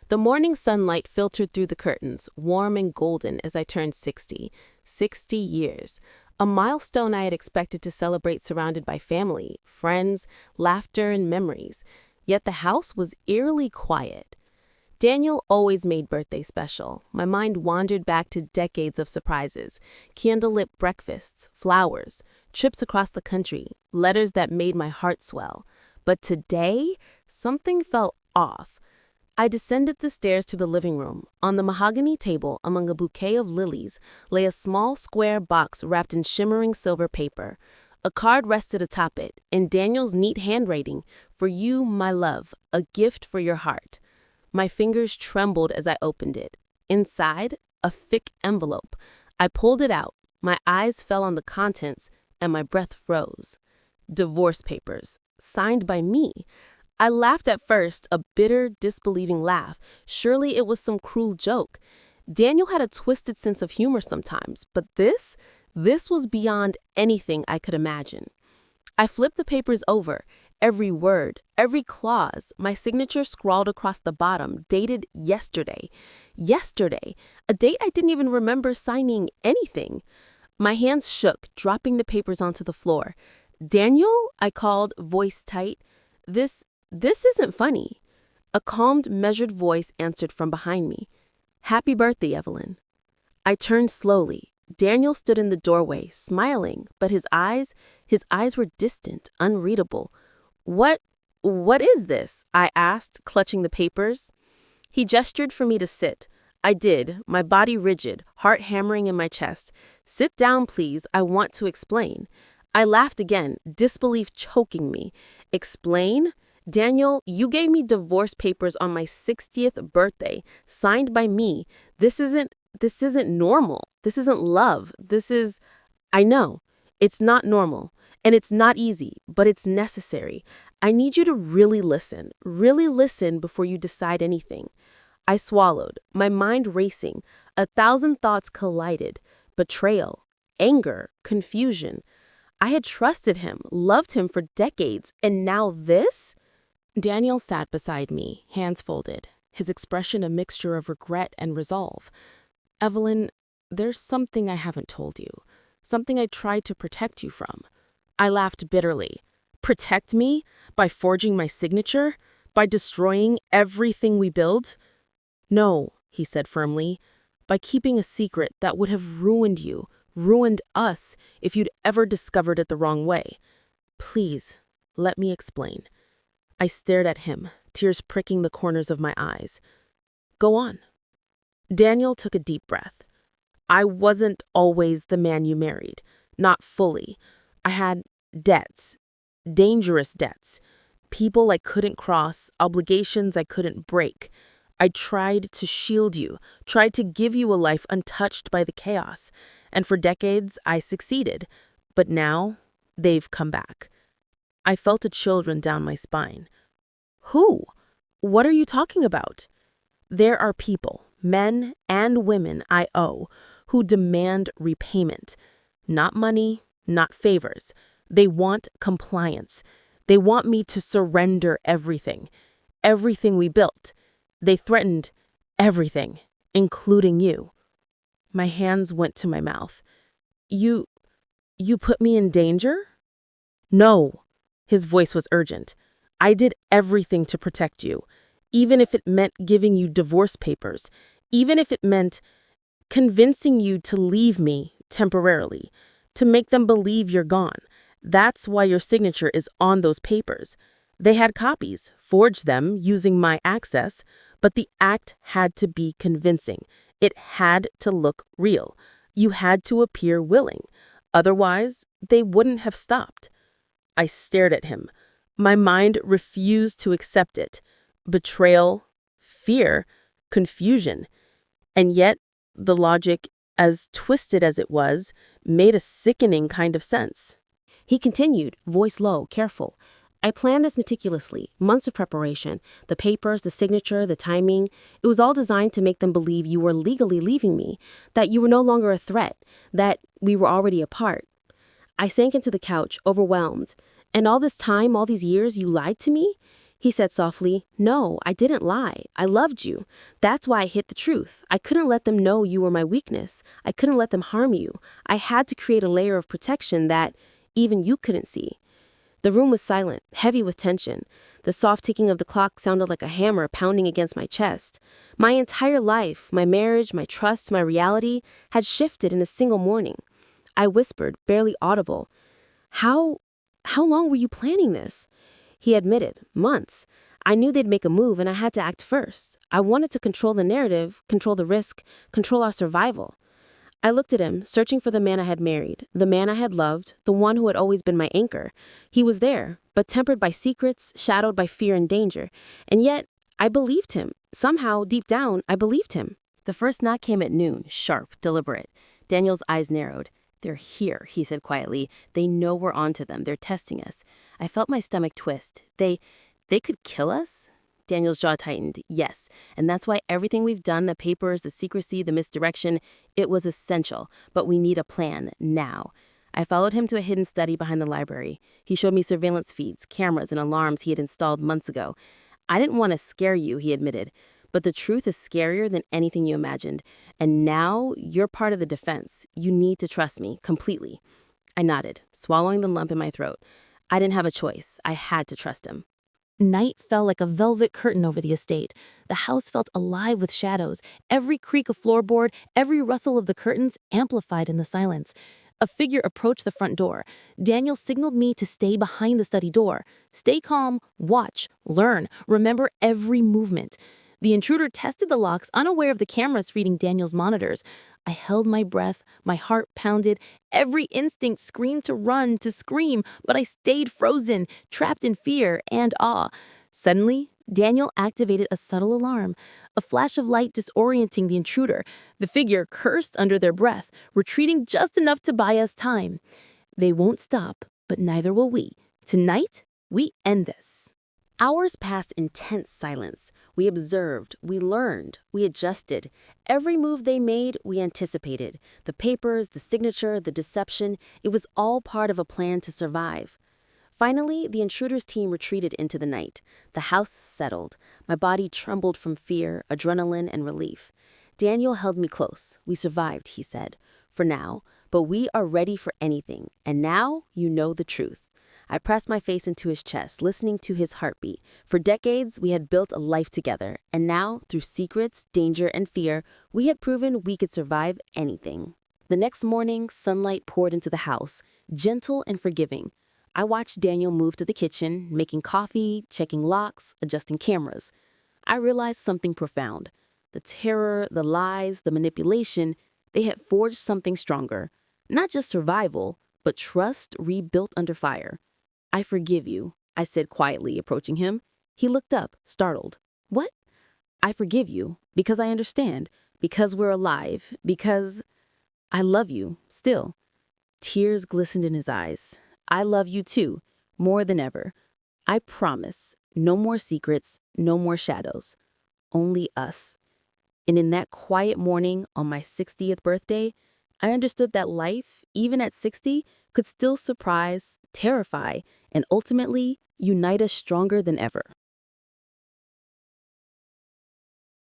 The morning sunlight filtered through the curtains, warm and golden as I turned 60. 60 years. A milestone I had expected to celebrate surrounded by family, friends, laughter, and memories. Yet the house was eerily quiet. Daniel always made birthdays special. My mind wandered back to decades of surprises, candlelit breakfasts, flowers, trips across the country, letters that made my heart swell. But today, something felt off. I descended the stairs to the living room. On the mahogany table, among a bouquet of lilies, lay a small square box wrapped in shimmering silver paper. A card rested atop it, in Daniel's neat handwriting, "For you, my love, a gift for your heart." My fingers trembled as I opened it. Inside, a thick envelope. I pulled it out. My eyes fell on the contents, and my breath froze. Divorce papers, signed by me. I laughed at first, a bitter, disbelieving laugh. Surely it was some cruel joke. Daniel had a twisted sense of humor sometimes, but this was beyond anything I could imagine. I flipped the papers over. Every word, every clause, my signature scrawled across the bottom, dated yesterday. Yesterday, a date I didn't even remember signing anything. My hands shook, dropping the papers onto the floor. "Daniel," I called, voice tight. This isn't funny." A calmed, measured voice answered from behind me. "Happy birthday, Evelyn." I turned slowly. Daniel stood in the doorway, smiling, but his eyes were distant, unreadable. What is this?" I asked, clutching the papers. He gestured for me to sit. I did, my body rigid, heart hammering in my chest. "Sit down, please. I want to explain." I laughed again, disbelief choking me. "Explain? Daniel, you gave me divorce papers on my 60th birthday, signed by me. This isn't normal. This isn't love. I know. It's not normal. And it's not easy, but it's necessary. I need you to really listen before you decide anything." I swallowed, my mind racing. 1,000 thoughts collided. Betrayal, anger, confusion. I had trusted him, loved him for decades, and now this? Daniel sat beside me, hands folded, his expression a mixture of regret and resolve. "Evelyn, there's something I haven't told you, something I tried to protect you from." I laughed bitterly. "Protect me? By forging my signature? By destroying everything we built?" "No," he said firmly, "by keeping a secret that would have ruined you, ruined us, if you'd ever discovered it the wrong way. Please, let me explain." I stared at him, tears pricking the corners of my eyes. "Go on." Daniel took a deep breath. "I wasn't always the man you married. Not fully. I had debts, dangerous debts, people I couldn't cross, obligations I couldn't break. I tried to shield you, tried to give you a life untouched by the chaos, and for decades I succeeded. But now, they've come back." I felt a chill run down my spine. "Who? What are you talking about?" "There are people, men and women I owe, who demand repayment. Not money, not favors. They want compliance. They want me to surrender everything we built. They threatened everything, including you." My hands went to my mouth. You put me in danger?" "No." His voice was urgent. "I did everything to protect you, even if it meant giving you divorce papers, even if it meant convincing you to leave me temporarily, to make them believe you're gone. That's why your signature is on those papers. They had copies, forged them using my access, but the act had to be convincing. It had to look real. You had to appear willing. Otherwise, they wouldn't have stopped." I stared at him. My mind refused to accept it. Betrayal, fear, confusion. And yet, the logic, as twisted as it was, made a sickening kind of sense. He continued, voice low, careful. "I planned this meticulously, months of preparation, the papers, the signature, the timing. It was all designed to make them believe you were legally leaving me, that you were no longer a threat, that we were already apart." I sank into the couch, overwhelmed. "And all this time, all these years, you lied to me?" He said softly, "No, I didn't lie. I loved you. That's why I hid the truth. I couldn't let them know you were my weakness. I couldn't let them harm you. I had to create a layer of protection that even you couldn't see." The room was silent, heavy with tension. The soft ticking of the clock sounded like a hammer pounding against my chest. My entire life, my marriage, my trust, my reality, had shifted in a single morning. I whispered, barely audible, "How how long were you planning this?" He admitted, "Months. I knew they'd make a move and I had to act first. I wanted to control the narrative, control the risk, control our survival." I looked at him, searching for the man I had married, the man I had loved, the one who had always been my anchor. He was there, but tempered by secrets, shadowed by fear and danger. And yet, I believed him. Somehow, deep down, I believed him. The first knock came at noon, sharp, deliberate. Daniel's eyes narrowed. "They're here," he said quietly. "They know we're onto them. They're testing us." I felt my stomach twist. They could kill us? Daniel's jaw tightened. "Yes, and that's why everything we've done, the papers, the secrecy, the misdirection, it was essential. But we need a plan, now." I followed him to a hidden study behind the library. He showed me surveillance feeds, cameras, and alarms he had installed months ago. "I didn't want to scare you," he admitted, "but the truth is scarier than anything you imagined. And now you're part of the defense. You need to trust me, completely." I nodded, swallowing the lump in my throat. I didn't have a choice. I had to trust him. Night fell like a velvet curtain over the estate. The house felt alive with shadows. Every creak of floorboard, every rustle of the curtains amplified in the silence. A figure approached the front door. Daniel signaled me to stay behind the study door. Stay calm, watch, learn, remember every movement. The intruder tested the locks, unaware of the cameras feeding Daniel's monitors. I held my breath, my heart pounded, every instinct screamed to run, to scream, but I stayed frozen, trapped in fear and awe. Suddenly, Daniel activated a subtle alarm, a flash of light disorienting the intruder. The figure cursed under their breath, retreating just enough to buy us time. "They won't stop, but neither will we. Tonight, we end this." Hours passed in tense silence. We observed, we learned, we adjusted. Every move they made, we anticipated. The papers, the signature, the deception, it was all part of a plan to survive. Finally, the intruders' team retreated into the night. The house settled. My body trembled from fear, adrenaline, and relief. Daniel held me close. "We survived," he said, "for now, but we are ready for anything. And now you know the truth." I pressed my face into his chest, listening to his heartbeat. For decades, we had built a life together, and now, through secrets, danger, and fear, we had proven we could survive anything. The next morning, sunlight poured into the house, gentle and forgiving. I watched Daniel move to the kitchen, making coffee, checking locks, adjusting cameras. I realized something profound. The terror, the lies, the manipulation, they had forged something stronger. Not just survival, but trust rebuilt under fire. "I forgive you," I said quietly, approaching him. He looked up, startled. "What?" "I forgive you, because I understand, because we're alive, because I love you, still." Tears glistened in his eyes. "I love you too, more than ever. I promise, no more secrets, no more shadows. Only us." And in that quiet morning on my 60th birthday, I understood that life, even at 60, could still surprise, terrify, and ultimately unite us stronger than ever.